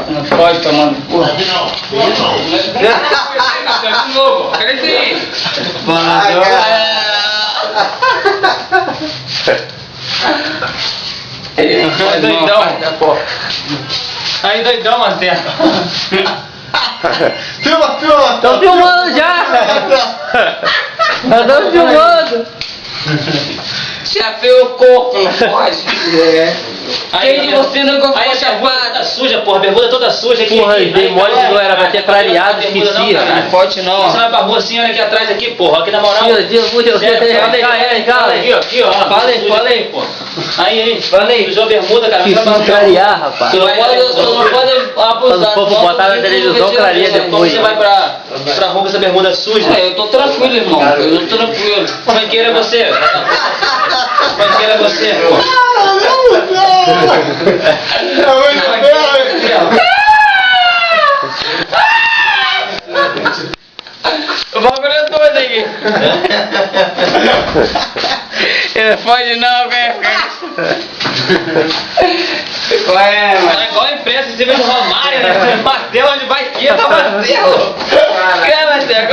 Não pode tomar. Porra. Aqui não. De novo. Cadê esse aí? Aí, doidão. Aí, doidão, Marcelo. Filma. Tô filmando já! Tô filmando! Chapei o corpo, não pode. Quem de você nunca ficou chapado? Tá suja, porra, a bermuda toda suja aqui. Porra, aqui. dei mole de não era pra ter clareado, esqueci. Não pode não. Você vai pra rua assim, olha aqui atrás, aqui, porra, aqui na moral. Tira, Fala aqui, ó. Fala aí, pô. Aí. Sujou a bermuda, cara. Esqueci de clarear, rapaz. Tu não pode abusar. Quando for botar na televisão, clareia Como depois. você vai pra rua com essa bermuda suja? Eu tô tranquilo, irmão. Eu tô tranquilo. Banqueira é você. Banqueira é você, pô. O bagulho é doido aqui. Ele pode não, velho. Qual é, mano? É igual a imprensa, você vê no Romário, né? Martelo onde vai que tá Martelo. Quer, Marcelo?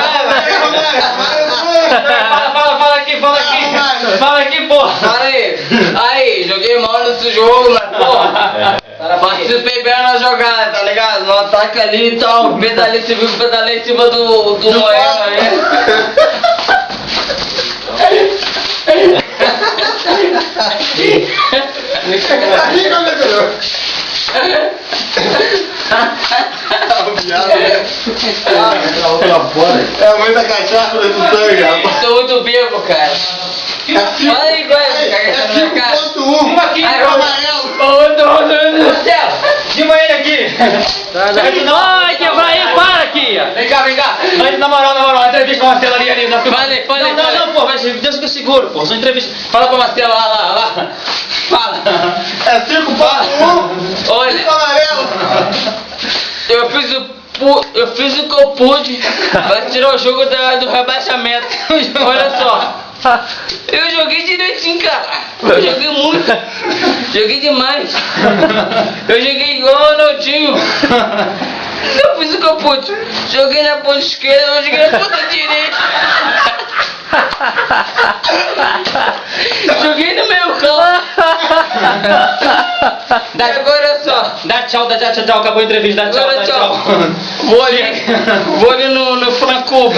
Fala aqui. Fala aqui, porra. Fala aí, joguei mal nesse jogo, mas porra. Participei bem na jogada, tá ligado? No ataque ali e tal, pedalei em cima do Moema aí. É muita cachaça nesse sangue, rapaz. Tô muito bêbado, cara. Fala aí, vai, cagar na minha cara. Uma aqui, Ai, Marcelo, chama ele aqui. Ai, quebrar aí, para aqui! Vem cá. Mas na moral, entrevista com a Marcelo ali. Fala aí. Não, pô, mas deixa que eu seguro, pô. Só entrevista. Fala pra Marcelo lá. Fala. É 5.1. Olha, Amarelo. eu fiz o que eu pude pra tirar o jogo do rebaixamento. Olha só. Eu joguei direitinho, cara. Eu joguei muito. Joguei demais. Eu joguei igual o Ronaldinho. Eu fiz o que eu pude. Joguei na ponta esquerda, eu joguei na ponta direita. Joguei no meio campo. Agora só. Dá tchau, acabou a entrevista, dá Agora tchau. Vou ali no Francuba.